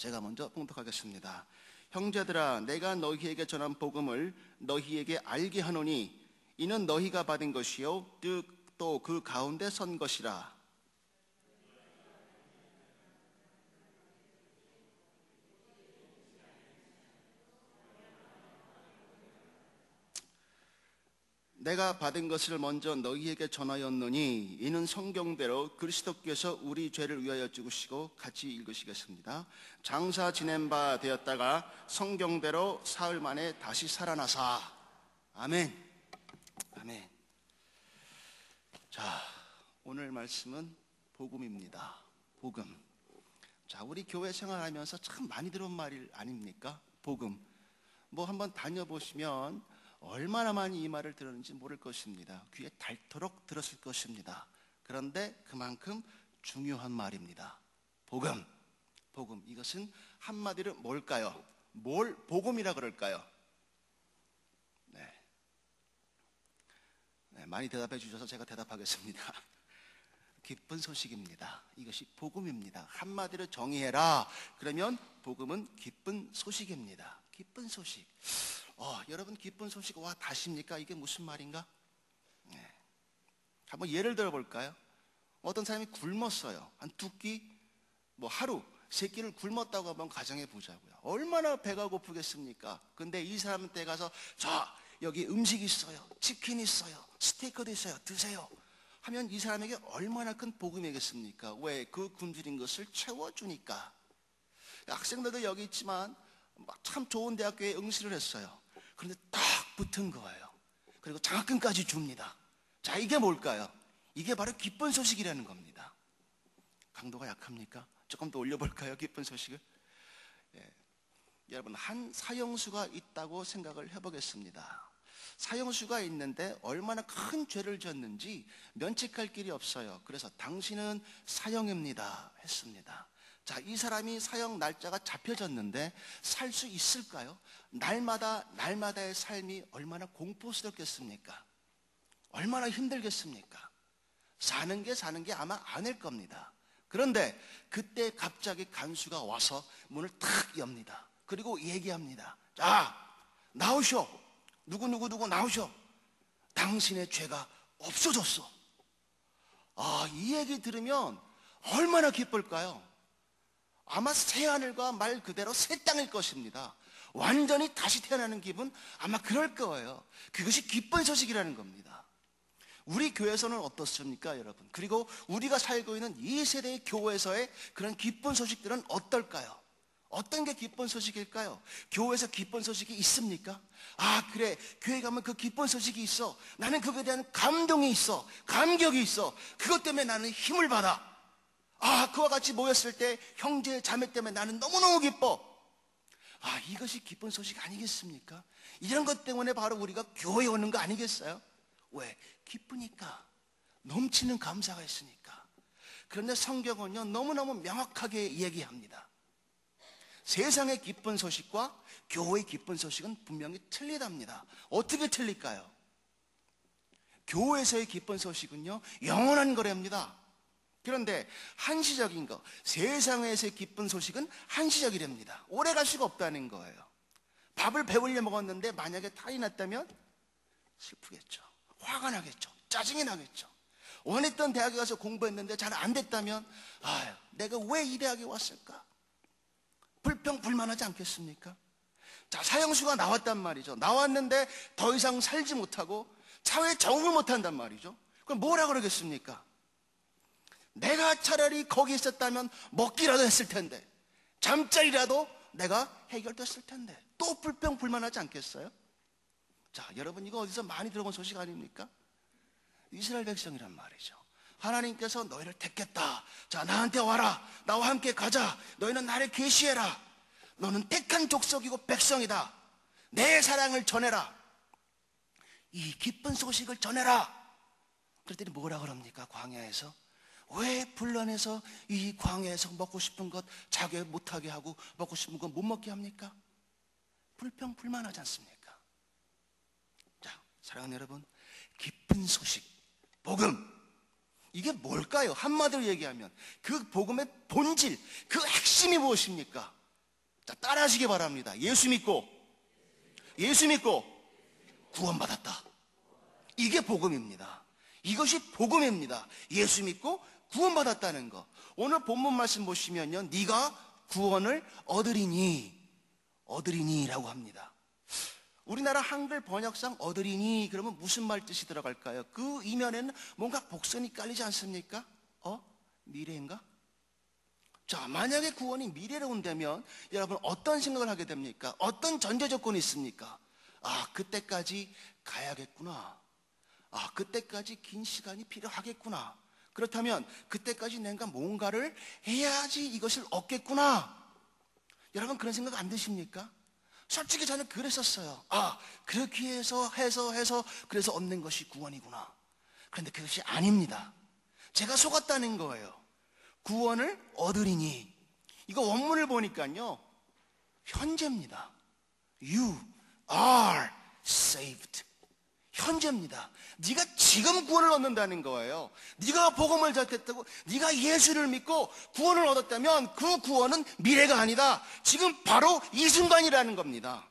제가 먼저 봉독하겠습니다. 형제들아, 내가 너희에게 전한 복음을 너희에게 알게 하노니 이는 너희가 받은 것이요 또 그 가운데 선 것이라. 내가 받은 것을 먼저 너희에게 전하였노니 이는 성경대로 그리스도께서 우리 죄를 위하여 죽으시고, 같이 읽으시겠습니다. 장사 지낸 바 되었다가 성경대로 사흘 만에 다시 살아나사. 아멘. 아멘. 자, 오늘 말씀은 복음입니다. 복음. 자, 우리 교회 생활하면서 참 많이 들은 말 아닙니까? 복음. 뭐 한번 다녀보시면 얼마나 많이 이 말을 들었는지 모를 것입니다. 귀에 닳도록 들었을 것입니다. 그런데 그만큼 중요한 말입니다. 복음. 복음. 이것은 한마디로 뭘까요? 뭘 복음이라 그럴까요? 네, 많이 대답해 주셔서 제가 대답하겠습니다. 기쁜 소식입니다. 이것이 복음입니다. 한마디로 정의해라. 그러면 복음은 기쁜 소식입니다. 기쁜 소식. 여러분, 기쁜 소식 와 다십니까? 이게 무슨 말인가? 네. 한번 예를 들어 볼까요? 어떤 사람이 굶었어요. 한 두 끼, 하루, 세 끼를 굶었다고 한번 가정해 보자고요. 얼마나 배가 고프겠습니까? 근데 이 사람한테 가서, 자, 여기 음식 있어요. 치킨 있어요. 스테이크도 있어요. 드세요. 하면 이 사람에게 얼마나 큰 복음이겠습니까? 왜? 그 굶주린 것을 채워주니까. 학생들도 여기 있지만 참 좋은 대학교에 응시를 했어요. 그런데 딱 붙은 거예요. 그리고 장학금까지 줍니다. 자, 이게 뭘까요? 이게 바로 기쁜 소식이라는 겁니다. 강도가 약합니까? 조금 더 올려볼까요? 기쁜 소식을. 여러분, 한 사형수가 있다고 생각을 해보겠습니다. 사형수가 있는데 얼마나 큰 죄를 졌는지 면책할 길이 없어요. 그래서 당신은 사형입니다 했습니다. 자, 이 사람이 사형 날짜가 잡혀졌는데 살 수 있을까요? 날마다의 삶이 얼마나 공포스럽겠습니까? 얼마나 힘들겠습니까? 사는 게 아마 아닐 겁니다. 그런데 그때 갑자기 간수가 와서 문을 탁 엽니다. 그리고 얘기합니다. 자, 나오쇼. 누구 나오쇼. 당신의 죄가 없어졌어. 이 얘기 들으면 얼마나 기쁠까요? 아마 새하늘과 말 그대로 새 땅일 것입니다. 완전히 다시 태어나는 기분, 아마 그럴 거예요. 그것이 기쁜 소식이라는 겁니다. 우리 교회에서는 어떻습니까, 여러분? 그리고 우리가 살고 있는 이 세대의 교회에서의 그런 기쁜 소식들은 어떨까요? 어떤 게 기쁜 소식일까요? 교회에서 기쁜 소식이 있습니까? 그래, 교회 가면 그 기쁜 소식이 있어. 나는 그거에 대한 감동이 있어. 감격이 있어. 그것 때문에 나는 힘을 받아. 그와 같이 모였을 때 형제 자매 때문에 나는 너무너무 기뻐. 이것이 기쁜 소식 아니겠습니까? 이런 것 때문에 바로 우리가 교회에 오는 거 아니겠어요? 왜? 기쁘니까. 넘치는 감사가 있으니까. 그런데 성경은요, 너무너무 명확하게 얘기합니다. 세상의 기쁜 소식과 교회의 기쁜 소식은 분명히 틀리답니다. 어떻게 틀릴까요? 교회에서의 기쁜 소식은요, 영원한 거랍니다. 그런데 한시적인 거, 세상에서의 기쁜 소식은 한시적이랍니다. 오래 갈 수가 없다는 거예요. 밥을 배불려 먹었는데 만약에 탈이 났다면 슬프겠죠. 화가 나겠죠. 짜증이 나겠죠. 원했던 대학에 가서 공부했는데 잘 안 됐다면 내가 왜 이 대학에 왔을까? 불평불만하지 않겠습니까? 자, 사형수가 나왔단 말이죠. 나왔는데 더 이상 살지 못하고 사회에 적응을 못한단 말이죠. 그럼 뭐라 그러겠습니까? 내가 차라리 거기 있었다면 먹기라도 했을 텐데, 잠자리라도 내가 해결됐을 텐데, 또 불평불만하지 않겠어요? 자, 여러분, 이거 어디서 많이 들어본 소식 아닙니까? 이스라엘 백성이란 말이죠. 하나님께서 너희를 택했다. 자, 나한테 와라. 나와 함께 가자. 너희는 나를 계시해라. 너는 택한 족속이고 백성이다. 내 사랑을 전해라. 이 기쁜 소식을 전해라. 그랬더니 뭐라 그럽니까? 광야에서. 왜 불러내서 이 광야에서 먹고 싶은 것 자기 못하게 하고 먹고 싶은 것 못 먹게 합니까? 불평불만하지 않습니까? 자, 사랑하는 여러분, 기쁜 소식, 복음, 이게 뭘까요? 한마디로 얘기하면 그 복음의 본질, 그 핵심이 무엇입니까? 자, 따라하시기 바랍니다. 예수 믿고 구원받았다. 이게 복음입니다. 이것이 복음입니다. 예수 믿고 구원받았다는 거. 오늘 본문 말씀 보시면요, 네가 구원을 얻으리니라고 합니다. 우리나라 한글 번역상 얻으리니 그러면 무슨 말 뜻이 들어갈까요? 그 이면에는 뭔가 복선이 깔리지 않습니까? 미래인가? 자, 만약에 구원이 미래로 온다면 여러분 어떤 생각을 하게 됩니까? 어떤 전제 조건이 있습니까? 그때까지 가야겠구나. 그때까지 긴 시간이 필요하겠구나. 그렇다면 그때까지 내가 뭔가를 해야지 이것을 얻겠구나. 여러분 그런 생각 안 드십니까? 솔직히 저는 그랬었어요. 그렇게 해서 그래서 얻는 것이 구원이구나. 그런데 그것이 아닙니다. 제가 속았다는 거예요. 구원을 얻으리니, 이거 원문을 보니까요, 현재입니다. You are saved. 현재입니다. 네가 지금 구원을 얻는다는 거예요. 네가 복음을 접했다고, 네가 예수를 믿고 구원을 얻었다면 그 구원은 미래가 아니다. 지금 바로 이 순간이라는 겁니다.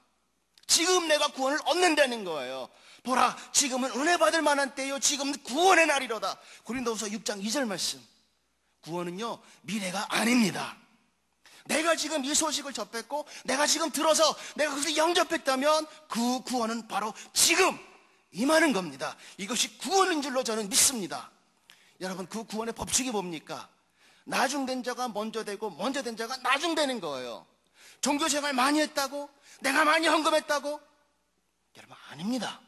지금 내가 구원을 얻는다는 거예요. 보라, 지금은 은혜 받을 만한 때요, 지금은 구원의 날이로다. 고린도후서 6장 2절 말씀. 구원은요, 미래가 아닙니다. 내가 지금 이 소식을 접했고 내가 지금 들어서 내가 그것을 영접했다면 그 구원은 바로 지금 임하는 겁니다. 이것이 구원인 줄로 저는 믿습니다. 여러분, 그 구원의 법칙이 뭡니까? 나중된 자가 먼저 되고 먼저 된 자가 나중되는 거예요. 종교생활 많이 했다고? 내가 많이 헌금했다고? 여러분, 아닙니다.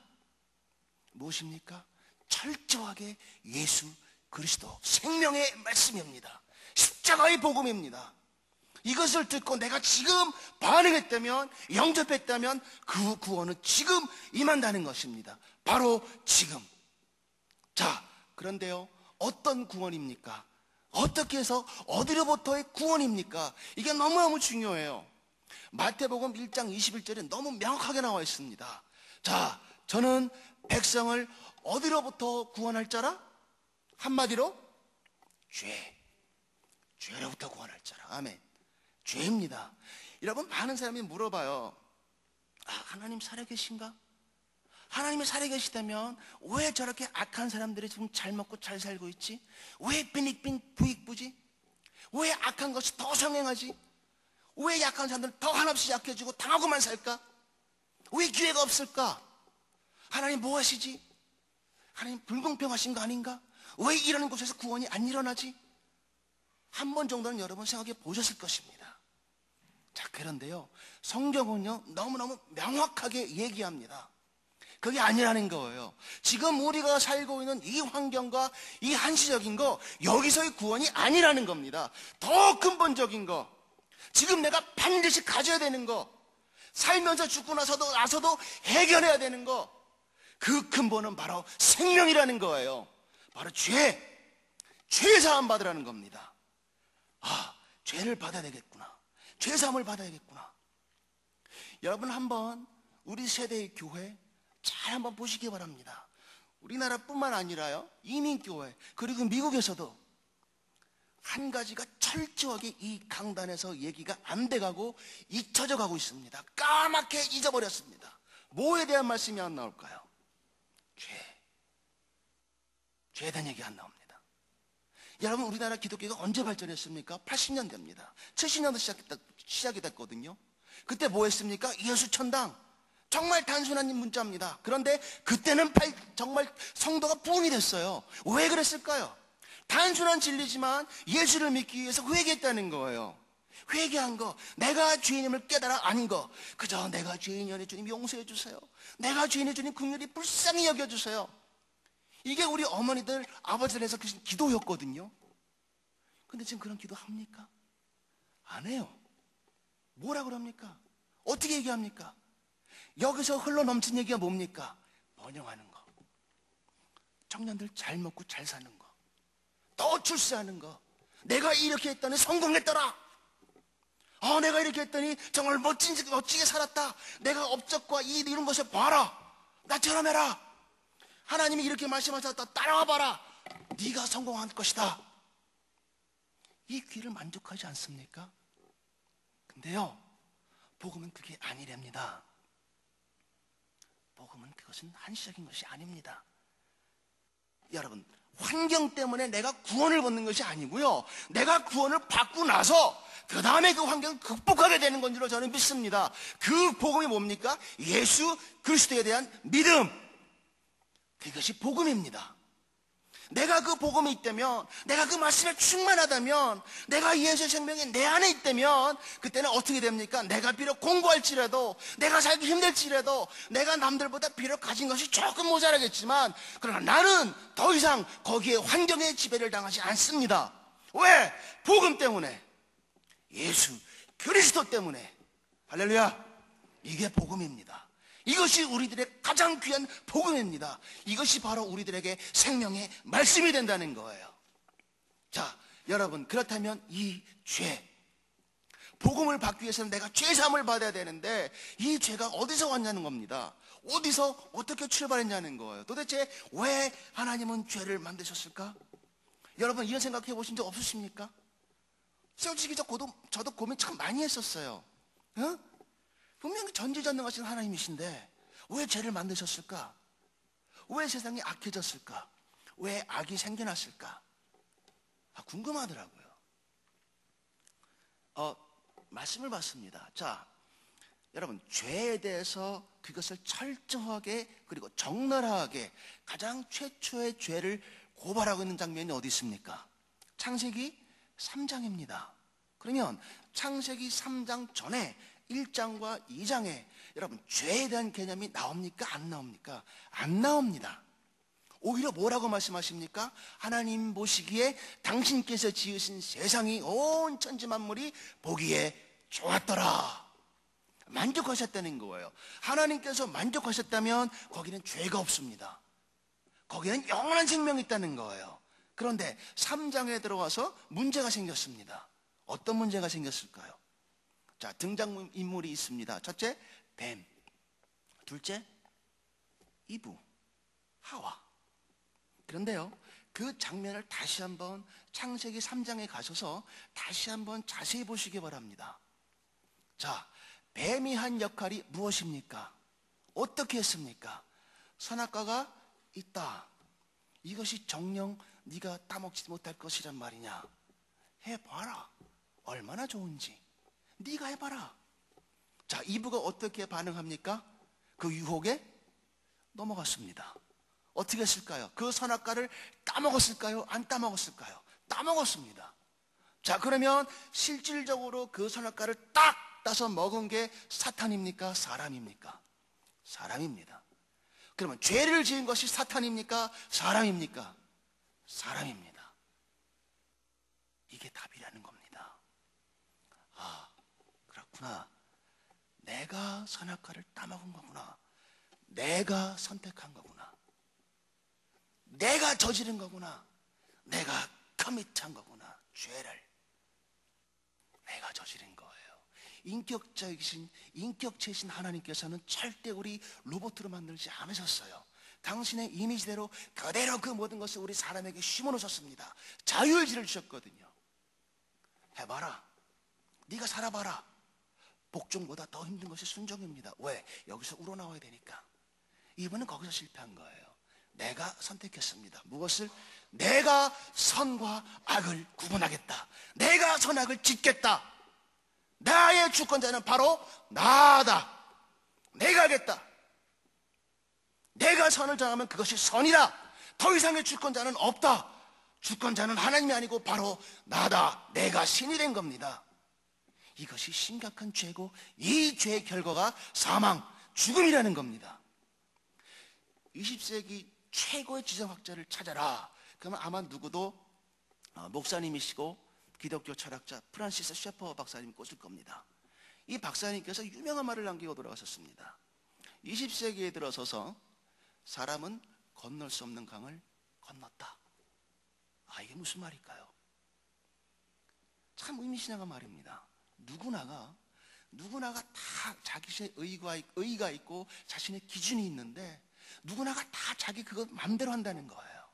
무엇입니까? 철저하게 예수 그리스도 생명의 말씀입니다. 십자가의 복음입니다. 이것을 듣고 내가 지금 반응했다면, 영접했다면 그 구원은 지금 임한다는 것입니다. 바로 지금. 자, 그런데요, 어떤 구원입니까? 어떻게 해서 어디로부터의 구원입니까? 이게 너무너무 중요해요. 마태복음 1장 21절에 너무 명확하게 나와 있습니다. 자, 저는 백성을 어디로부터 구원할 자라? 한마디로 죄로부터 구원할 자라. 아멘. 죄입니다. 여러분, 많은 사람이 물어봐요. 하나님 살아계신가? 하나님이 살아계시다면 왜 저렇게 악한 사람들이 좀 잘 먹고 잘 살고 있지? 왜 빈익빈 부익부지? 왜 악한 것이 더 성행하지? 왜 약한 사람들은 더 한없이 약해지고 당하고만 살까? 왜 기회가 없을까? 하나님 뭐 하시지? 하나님 불공평하신 거 아닌가? 왜 이런 곳에서 구원이 안 일어나지? 한 번 정도는 여러분 생각해 보셨을 것입니다. 자, 그런데요, 성경은요 너무너무 명확하게 얘기합니다. 그게 아니라는 거예요. 지금 우리가 살고 있는 이 환경과 이 한시적인 거, 여기서의 구원이 아니라는 겁니다. 더 근본적인 거, 지금 내가 반드시 가져야 되는 거, 살면서 죽고 나서도 해결해야 되는 거, 그 근본은 바로 생명이라는 거예요. 바로 죄 사함 받으라는 겁니다. 죄를 받아야 되겠구나. 죄 사함을 받아야겠구나. 여러분, 한번 우리 세대의 교회 잘 한번 보시기 바랍니다. 우리나라뿐만 아니라요, 이민교회 그리고 미국에서도 한 가지가 철저하게 이 강단에서 얘기가 안 돼가고 잊혀져 가고 있습니다. 까맣게 잊어버렸습니다. 뭐에 대한 말씀이 안 나올까요? 죄에 대한 얘기 안 나옵니다. 여러분, 우리나라 기독교가 언제 발전했습니까? 80년대입니다. 70년대 시작이 됐거든요. 그때 뭐 했습니까? 예수 천당. 정말 단순한 문자입니다. 그런데 그때는 정말 성도가 부흥이 됐어요. 왜 그랬을까요? 단순한 진리지만 예수를 믿기 위해서 회개했다는 거예요. 회개한 거, 내가 죄인임을 깨달아 안 거, 그저 내가 죄인이니 주님 용서해 주세요. 내가 죄인이 주님 긍휼히 불쌍히 여겨주세요. 이게 우리 어머니들, 아버지들에서 그 기도였거든요. 근데 지금 그런 기도 합니까? 안 해요. 뭐라 그럽니까? 어떻게 얘기합니까? 여기서 흘러넘친 얘기가 뭡니까? 번영하는 거, 청년들 잘 먹고 잘 사는 거, 더 출세하는 거, 내가 이렇게 했더니 성공했더라. 내가 이렇게 했더니 정말 멋지게 살았다. 내가 업적과 이런 것을 봐라. 나처럼 해라. 하나님이 이렇게 말씀하셨다. 따라와 봐라. 네가 성공할 것이다. 이 귀를 만족하지 않습니까? 근데요, 복음은 그게 아니랍니다. 복음은 그것은 한시적인 것이 아닙니다. 여러분, 환경 때문에 내가 구원을 받는 것이 아니고요, 내가 구원을 받고 나서 그 다음에 그 환경을 극복하게 되는 건 줄로 저는 믿습니다. 그 복음이 뭡니까? 예수 그리스도에 대한 믿음, 그것이 복음입니다. 내가 그 복음이 있다면, 내가 그 말씀에 충만하다면, 내가 예수의 생명이 내 안에 있다면, 그때는 어떻게 됩니까? 내가 비록 공부할지라도, 내가 살기 힘들지라도, 내가 남들보다 비록 가진 것이 조금 모자라겠지만, 그러나 나는 더 이상 거기에 환경의 지배를 당하지 않습니다. 왜? 복음 때문에, 예수 그리스도 때문에. 할렐루야. 이게 복음입니다. 이것이 우리들의 가장 귀한 복음입니다. 이것이 바로 우리들에게 생명의 말씀이 된다는 거예요. 자, 여러분, 그렇다면 이 죄, 복음을 받기 위해서는 내가 죄사함을 받아야 되는데 이 죄가 어디서 왔냐는 겁니다. 어디서 어떻게 출발했냐는 거예요. 도대체 왜 하나님은 죄를 만드셨을까? 여러분, 이런 생각해 보신 적 없으십니까? 솔직히 저도 고민 참 많이 했었어요. 분명히 전지전능하신 하나님이신데 왜 죄를 만드셨을까? 왜 세상이 악해졌을까? 왜 악이 생겨났을까? 궁금하더라고요. 말씀을 봤습니다. 자, 여러분, 죄에 대해서 그것을 철저하게 그리고 적나라하게 가장 최초의 죄를 고발하고 있는 장면이 어디 있습니까? 창세기 3장입니다. 그러면 창세기 3장 전에 1장과 2장에 여러분 죄에 대한 개념이 나옵니까? 안 나옵니까? 안 나옵니다. 오히려 뭐라고 말씀하십니까? 하나님 보시기에 당신께서 지으신 세상이 온 천지 만물이 보기에 좋았더라. 만족하셨다는 거예요. 하나님께서 만족하셨다면 거기는 죄가 없습니다. 거기는 영원한 생명이 있다는 거예요. 그런데 3장에 들어와서 문제가 생겼습니다. 어떤 문제가 생겼을까요? 자, 등장인물이 있습니다. 첫째, 뱀. 둘째, 이브, 하와. 그런데요, 그 장면을 다시 한번 창세기 3장에 가셔서 다시 한번 자세히 보시기 바랍니다. 자, 뱀이 한 역할이 무엇입니까? 어떻게 했습니까? 선악과가 있다. 이것이 정녕 네가 따먹지 못할 것이란 말이냐. 해봐라. 얼마나 좋은지. 네가 해봐라. 자, 이브가 어떻게 반응합니까? 그 유혹에 넘어갔습니다. 어떻게 했을까요? 그 선악과를 따먹었을까요? 안 따먹었을까요? 따먹었습니다. 자, 그러면 실질적으로 그 선악과를 딱 따서 먹은 게 사탄입니까? 사람입니까? 사람입니다. 그러면 죄를 지은 것이 사탄입니까? 사람입니까? 사람입니다. 이게 답이라는 겁니다. 그렇구나. 내가 선악과를 따먹은 거구나. 내가 선택한 거구나. 내가 저지른 거구나. 내가 커밋한 거구나. 죄를 내가 저지른 거예요. 인격체이신 하나님께서는 절대 우리 로봇으로 만들지 않으셨어요. 당신의 이미지대로 그대로 그 모든 것을 우리 사람에게 심어놓으셨습니다. 자유의지를 주셨거든요. 해봐라. 네가 살아봐라. 복종보다 더 힘든 것이 순종입니다. 왜? 여기서 우러나와야 되니까. 이분은 거기서 실패한 거예요. 내가 선택했습니다. 무엇을? 내가 선과 악을 구분하겠다. 내가 선악을 짓겠다. 나의 주권자는 바로 나다. 내가 하겠다. 내가 선을 정하면 그것이 선이다. 더 이상의 주권자는 없다. 주권자는 하나님이 아니고 바로 나다. 내가 신이 된 겁니다. 이것이 심각한 죄고 이 죄의 결과가 사망, 죽음이라는 겁니다. 20세기 최고의 지성학자를 찾아라. 그러면 아마 누구도 목사님이시고 기독교 철학자 프란시스 셰퍼 박사님이 꽂을 겁니다. 이 박사님께서 유명한 말을 남기고 돌아가셨습니다. 20세기에 들어서서 사람은 건널 수 없는 강을 건넜다. 이게 무슨 말일까요? 참 의미심장한 말입니다. 누구나가 다 자기의 의가 있고 자신의 기준이 있는데 누구나가 다 자기 그거 마음대로 한다는 거예요.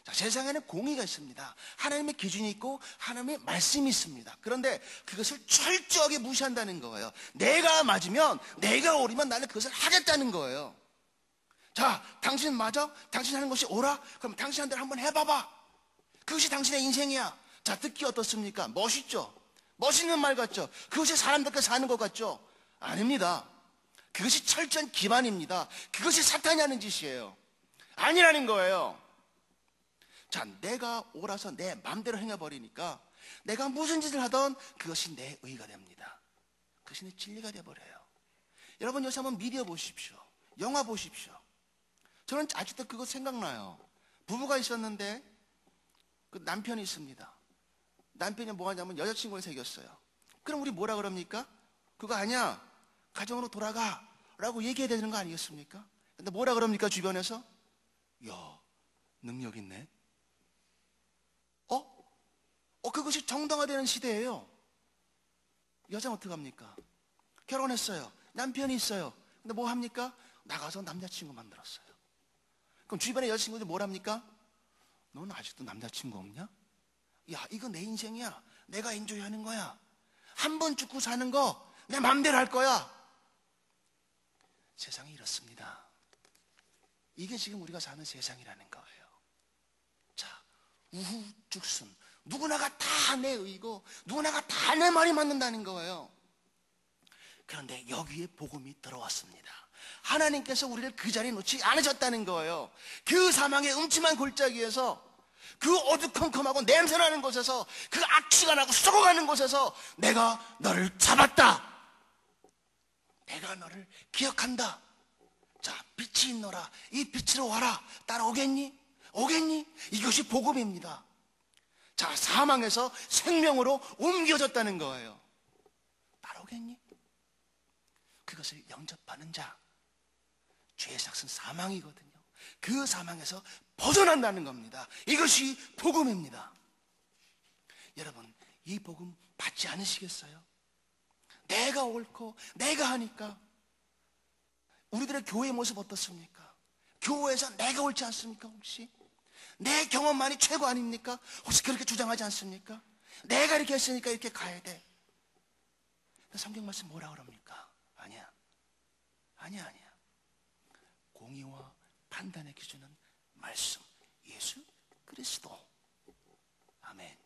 자, 세상에는 공의가 있습니다. 하나님의 기준이 있고 하나님의 말씀이 있습니다. 그런데 그것을 철저하게 무시한다는 거예요. 내가 맞으면, 내가 옳으면 나는 그것을 하겠다는 거예요. 자, 당신 맞아? 당신 하는 것이 옳아? 그럼 당신 한 대로 한번 해봐봐. 그것이 당신의 인생이야. 자, 듣기 어떻습니까? 멋있죠? 멋있는 말 같죠? 그것이 사람답게 사는 것 같죠? 아닙니다. 그것이 철저한 기만입니다. 그것이 사탄이 하는 짓이에요. 아니라는 거예요. 자, 내가 옳아서 내 마음대로 행해버리니까 내가 무슨 짓을 하던 그것이 내 의가 됩니다. 그것이 내 진리가 되어버려요. 여러분, 요새 한번 미디어 보십시오. 영화 보십시오. 저는 아직도 그거 생각나요. 부부가 있었는데 그 남편이 있습니다. 남편이 뭐 하냐면 여자친구를 사귀었어요. 그럼 우리 뭐라 그럽니까? 그거 아니야, 가정으로 돌아가 라고 얘기해야 되는 거 아니겠습니까? 근데 뭐라 그럽니까, 주변에서? 야, 능력 있네. 그것이 정당화되는 시대예요. 여자는 어떡합니까? 결혼했어요. 남편이 있어요. 근데 뭐 합니까? 나가서 남자친구 만들었어요. 그럼 주변의 여자친구들이 뭘 합니까? 너는 아직도 남자친구 없냐? 야, 이거 내 인생이야. 내가 엔조이하는 거야. 한 번 죽고 사는 거 내 맘대로 할 거야. 세상이 이렇습니다. 이게 지금 우리가 사는 세상이라는 거예요. 자, 우후죽순. 누구나가 다 내 의고 누구나가 다 내 말이 맞는다는 거예요. 그런데 여기에 복음이 들어왔습니다. 하나님께서 우리를 그 자리에 놓지 않으셨다는 거예요. 그 사망의 음침한 골짜기에서, 그 어두컴컴하고 냄새나는 곳에서, 그 악취가 나고 썩어가는 곳에서 내가 너를 잡았다. 내가 너를 기억한다. 자, 빛이 있노라. 이 빛으로 와라. 따라오겠니? 오겠니? 이것이 복음입니다. 자, 사망에서 생명으로 옮겨졌다는 거예요. 따라오겠니? 그것을 영접하는 자, 죄의 삭은 사망이거든요. 그 사망에서 벗어난다는 겁니다. 이것이 복음입니다. 여러분, 이 복음 받지 않으시겠어요? 내가 옳고 내가 하니까. 우리들의 교회의 모습 어떻습니까? 교회에서 내가 옳지 않습니까? 혹시 내 경험만이 최고 아닙니까? 혹시 그렇게 주장하지 않습니까? 내가 이렇게 했으니까 이렇게 가야 돼. 성경 말씀 뭐라 그럽니까? 아니야. 공의와 판단의 기준은 말씀, 예수 그리스도. 아멘.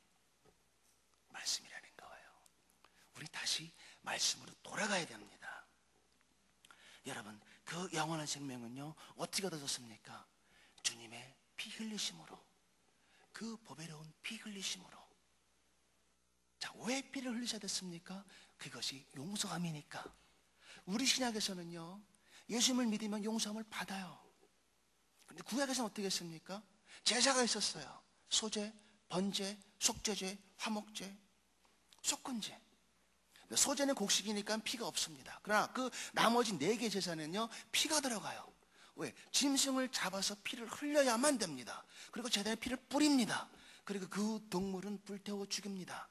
말씀이라는 거예요. 우리 다시 말씀으로 돌아가야 됩니다. 여러분, 그 영원한 생명은요, 어떻게 얻어졌습니까? 주님의 피 흘리심으로, 그 보배로운 피 흘리심으로. 자, 왜 피를 흘리셔야 됐습니까? 그것이 용서함이니까. 우리 신약에서는요, 예수님을 믿으면 용서함을 받아요. 그런데 구약에서는 어떻게 했습니까? 제사가 있었어요. 소제, 번제, 속죄제, 화목제, 속건제. 소제는 곡식이니까 피가 없습니다. 그러나 그 나머지 4개 제사는요, 피가 들어가요. 왜? 짐승을 잡아서 피를 흘려야만 됩니다. 그리고 제단에 피를 뿌립니다. 그리고 그 동물은 불태워 죽입니다.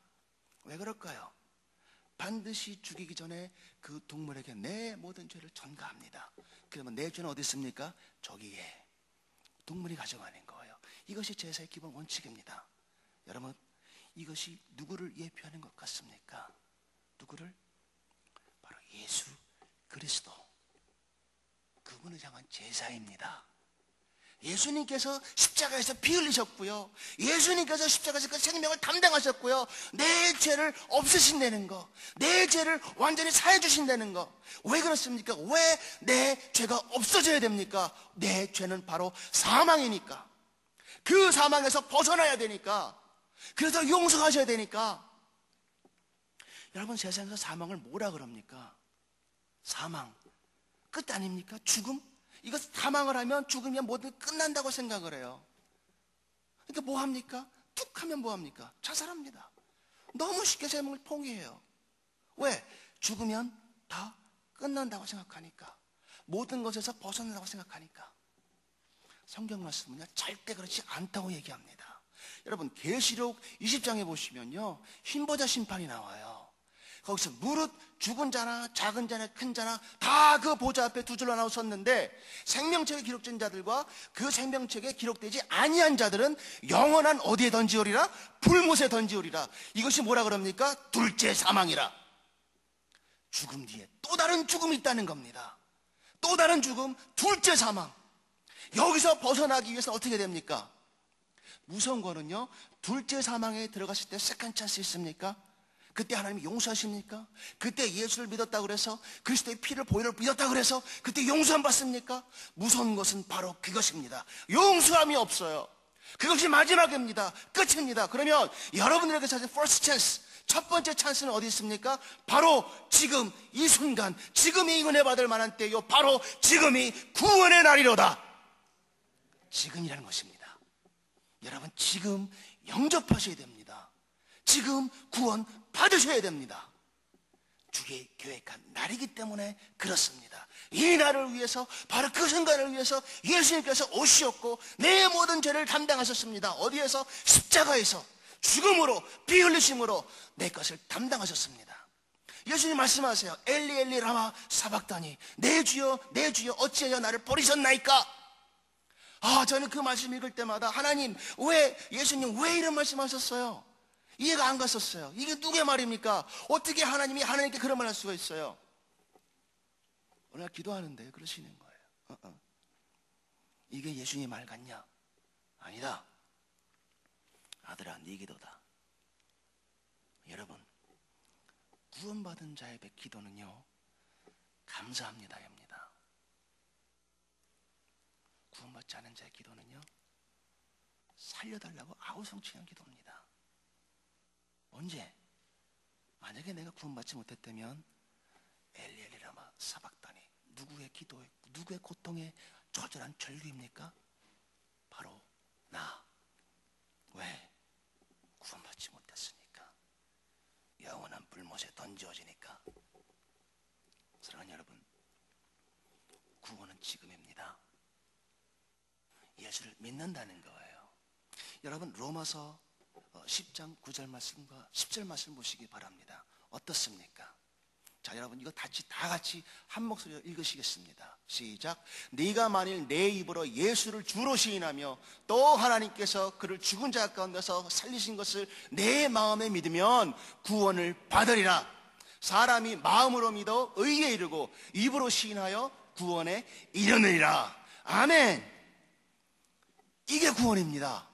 왜 그럴까요? 반드시 죽이기 전에 그 동물에게 내 모든 죄를 전가합니다. 그러면 내 죄는 어디 있습니까? 저기에. 동물이 가져가는 거예요. 이것이 제사의 기본 원칙입니다. 여러분, 이것이 누구를 예표하는 것 같습니까? 누구를? 바로 예수 그리스도. 그분을 향한 제사입니다. 예수님께서 십자가에서 피 흘리셨고요, 예수님께서 십자가에서 그 생명을 담당하셨고요, 내 죄를 없으신다는 거, 내 죄를 완전히 사해 주신다는 거. 왜 그렇습니까? 왜 내 죄가 없어져야 됩니까? 내 죄는 바로 사망이니까. 그 사망에서 벗어나야 되니까. 그래서 용서하셔야 되니까. 여러분, 세상에서 사망을 뭐라 그럽니까? 사망, 끝 아닙니까? 죽음? 이거 사망을 하면, 죽으면 뭐든 끝난다고 생각을 해요. 그러니까 뭐 합니까? 툭 하면 뭐 합니까? 자살합니다. 너무 쉽게 생명을 포기해요. 왜? 죽으면 다 끝난다고 생각하니까. 모든 것에서 벗어난다고 생각하니까. 성경 말씀은요, 절대 그렇지 않다고 얘기합니다. 여러분, 계시록 20장에 보시면요, 흰보자 심판이 나와요. 거기서 무릇 죽은 자나 작은 자나 큰 자나 다 그 보좌 앞에 두 줄로 나눠 섰는데 생명책에 기록된 자들과 그 생명책에 기록되지 아니한 자들은 영원한 어디에 던지오리라? 불못에 던지오리라. 이것이 뭐라 그럽니까? 둘째 사망이라. 죽음 뒤에 또 다른 죽음이 있다는 겁니다. 또 다른 죽음, 둘째 사망. 여기서 벗어나기 위해서 어떻게 됩니까? 무서운 거는요, 둘째 사망에 들어갔을 때 세컨 찬스 있습니까? 그때 하나님이 용서하십니까? 그때 예수를 믿었다고 그래서 그리스도의 피를 보혈을 믿었다고 그래서 그때 용서함 받습니까? 무서운 것은 바로 그것입니다. 용서함이 없어요. 그것이 마지막입니다. 끝입니다. 그러면 여러분들에게 찾은 first chance, 첫 번째 찬스는 어디 있습니까? 바로 지금 이 순간, 지금이 은혜 받을 만한 때요, 바로 지금이 구원의 날이로다. 지금이라는 것입니다. 여러분, 지금 영접하셔야 됩니다. 지금 구원 받으셔야 됩니다. 주의 계획한 날이기 때문에 그렇습니다. 이 날을 위해서, 바로 그 순간을 위해서 예수님께서 오셨고 내 모든 죄를 담당하셨습니다. 어디에서? 십자가에서 죽음으로, 피 흘리심으로 내 것을 담당하셨습니다. 예수님 말씀하세요. 엘리 엘리 라마 사박다니, 내 주여 내 주여 어찌하여 나를 버리셨나이까? 저는 그 말씀 읽을 때마다 하나님, 왜, 예수님 왜 이런 말씀하셨어요? 이해가 안 갔었어요. 이게 누구의 말입니까? 어떻게 하나님이 하나님께 그런 말 할 수가 있어요? 오늘 기도하는데 그러시는 거예요. 이게 예수님 말 같냐? 아니다. 아들아, 네 기도다. 여러분, 구원받은 자의 기도는요, 감사합니다입니다. 구원받지 않은 자의 기도는요, 살려달라고 아우성치는 기도입니다. 언제? 만약에 내가 구원받지 못했다면 엘리엘리라마 사박다니, 누구의 기도에, 누구의 고통에 처절한 절규입니까? 바로 나. 왜? 구원받지 못했으니까. 영원한 불못에 던져지니까. 사랑하는 여러분, 구원은 지금입니다. 예수를 믿는다는 거예요. 여러분, 로마서 10장 9절 말씀과 10절 말씀 보시기 바랍니다. 어떻습니까? 자, 여러분, 이거 다 같이 한 목소리로 읽으시겠습니다. 시작. 네가 만일 내 입으로 예수를 주로 시인하며 또 하나님께서 그를 죽은 자 가운데서 살리신 것을 내 마음에 믿으면 구원을 받으리라. 사람이 마음으로 믿어 의에 이르고 입으로 시인하여 구원에 이르느니라. 아멘. 이게 구원입니다.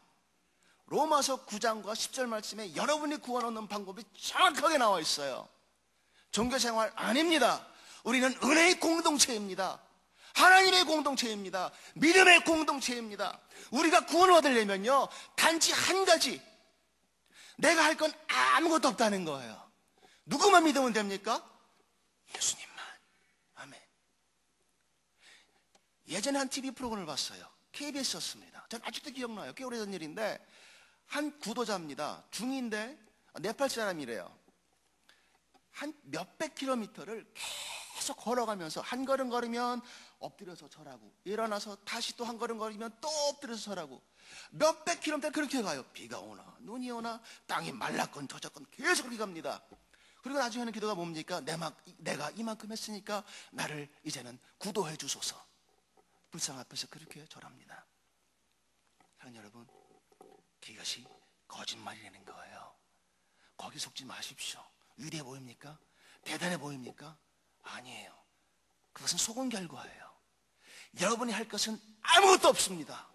로마서 9장과 10절 말씀에 여러분이 구원 얻는 방법이 정확하게 나와 있어요. 종교생활 아닙니다. 우리는 은혜의 공동체입니다. 하나님의 공동체입니다. 믿음의 공동체입니다. 우리가 구원을 얻으려면요, 단지 한 가지, 내가 할 건 아무것도 없다는 거예요. 누구만 믿으면 됩니까? 예수님만. 아멘. 예전에 한 TV 프로그램을 봤어요. KBS였습니다. 전 아직도 기억나요. 꽤 오래전 일인데 한 구도자입니다. 중인데 네팔 사람이래요. 한 몇백 킬로미터를 계속 걸어가면서 한 걸음 걸으면 엎드려서 절하고, 일어나서 다시 또 한 걸음 걸으면 또 엎드려서 절하고, 몇백 킬로미터 그렇게 가요. 비가 오나 눈이 오나 땅이 말랐건 젖었건 계속 그렇게 갑니다. 그리고 나중에 하는 기도가 뭡니까? 내가 이만큼 했으니까 나를 이제는 구도해 주소서. 불상 앞에서 그렇게 절합니다. 사랑하는 여러분, 그것이 거짓말이라는 거예요. 거기 속지 마십시오. 위대해 보입니까? 대단해 보입니까? 아니에요. 그것은 속은 결과예요. 여러분이 할 것은 아무것도 없습니다.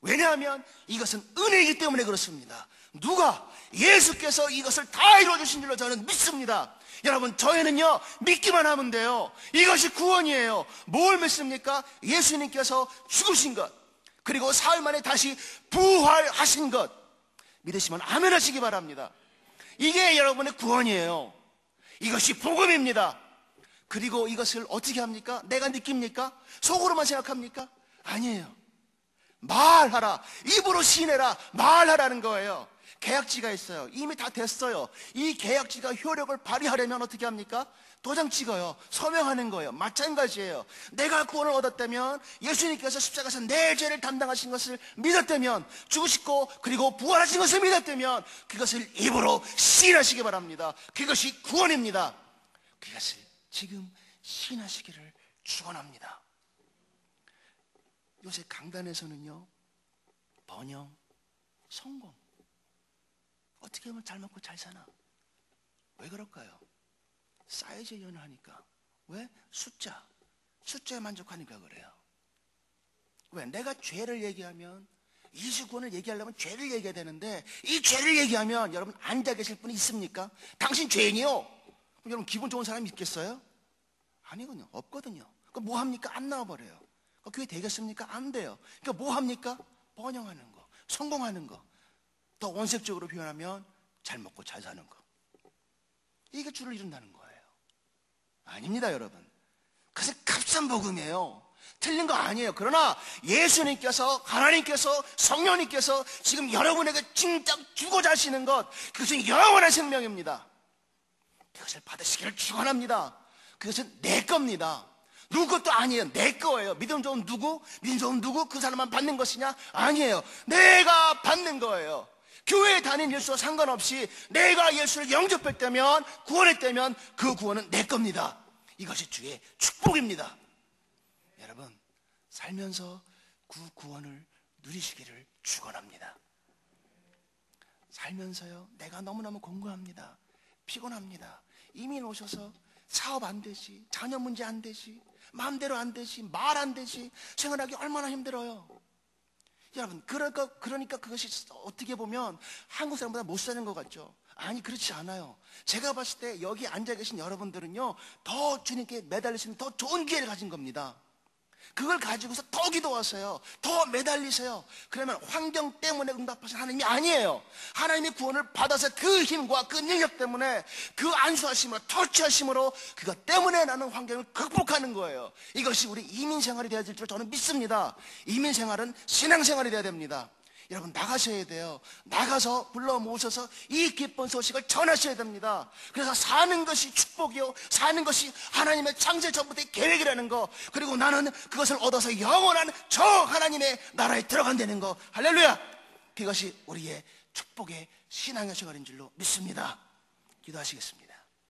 왜냐하면 이것은 은혜이기 때문에 그렇습니다. 누가? 예수께서 이것을 다 이루어주신 줄로 저는 믿습니다. 여러분, 저희는요, 믿기만 하면 돼요. 이것이 구원이에요. 뭘 믿습니까? 예수님께서 죽으신 것, 그리고 사흘 만에 다시 부활하신 것 믿으시면 아멘 하시기 바랍니다. 이게 여러분의 구원이에요. 이것이 복음입니다. 그리고 이것을 어떻게 합니까? 내가 느낍니까? 속으로만 생각합니까? 아니에요. 말하라. 입으로 시인해라. 말하라는 거예요. 계약지가 있어요. 이미 다 됐어요. 이 계약지가 효력을 발휘하려면 어떻게 합니까? 도장 찍어요. 서명하는 거예요. 마찬가지예요. 내가 구원을 얻었다면, 예수님께서 십자가에서 내 죄를 담당하신 것을 믿었다면, 죽으시고 그리고 부활하신 것을 믿었다면 그것을 입으로 시인하시기 바랍니다. 그것이 구원입니다. 그것을 지금 시인하시기를 축원합니다. 요새 강단에서는요, 번영, 성공, 어떻게 하면 잘 먹고 잘 사나? 왜 그럴까요? 사이즈에 연하니까. 왜? 숫자에 만족하니까 그래요. 왜? 내가 죄를 얘기하면, 이수구원을 얘기하려면 죄를 얘기해야 되는데, 이 죄를 얘기하면 여러분 앉아 계실 분이 있습니까? 당신 죄인이요? 그럼 여러분 기분 좋은 사람이 있겠어요? 아니거든요. 없거든요. 그럼 뭐 합니까? 안 나와버려요. 교회 되겠습니까? 안 돼요. 그러니까 뭐 합니까? 번영하는 거, 성공하는 거. 더 원색적으로 표현하면 잘 먹고 잘 사는 거. 이게 주를 이룬다는 거예요. 아닙니다, 여러분. 그것은 값싼 복음이에요. 틀린 거 아니에요. 그러나 예수님께서, 하나님께서, 성령님께서 지금 여러분에게 진짜 주고자 하시는 것, 그것은 영원한 생명입니다. 그것을 받으시기를 축원합니다. 그것은 내 겁니다. 누구 것도 아니에요. 내 거예요. 믿음 좋은 누구? 믿음 좋은 누구? 그 사람만 받는 것이냐? 아니에요. 내가 받는 거예요. 교회에 다니는 예수와 상관없이 내가 예수를 영접했다면, 구원했다면 그 구원은 내 겁니다. 이것이 주의 축복입니다. 여러분, 살면서 그 구원을 누리시기를 축원합니다. 살면서요, 내가 너무너무 공고합니다. 피곤합니다. 이민 오셔서 사업 안 되지, 자녀 문제 안 되지, 마음대로 안 되지, 말 안 되지, 생활하기 얼마나 힘들어요. 여러분, 그러니까 그것이 어떻게 보면 한국 사람보다 못 사는 것 같죠? 아니, 그렇지 않아요. 제가 봤을 때 여기 앉아 계신 여러분들은요, 더 주님께 매달릴 수 있는 더 좋은 기회를 가진 겁니다. 그걸 가지고서 더 기도하세요. 더 매달리세요. 그러면 환경 때문에 응답하신 하나님이 아니에요. 하나님의 구원을 받아서 그 힘과 그 능력 때문에, 그 안수하심으로, 터치하심으로, 그것 때문에 나는 환경을 극복하는 거예요. 이것이 우리 이민생활이 되어야 될 줄 저는 믿습니다. 이민생활은 신앙생활이 되어야 됩니다. 여러분, 나가셔야 돼요. 나가서 불러 모셔서 이 기쁜 소식을 전하셔야 됩니다. 그래서 사는 것이 축복이요, 사는 것이 하나님의 창세 전부터의 계획이라는 거, 그리고 나는 그것을 얻어서 영원한 저 하나님의 나라에 들어간다는 거. 할렐루야! 그것이 우리의 축복의 신앙의 생활인 줄로 믿습니다. 기도하시겠습니다.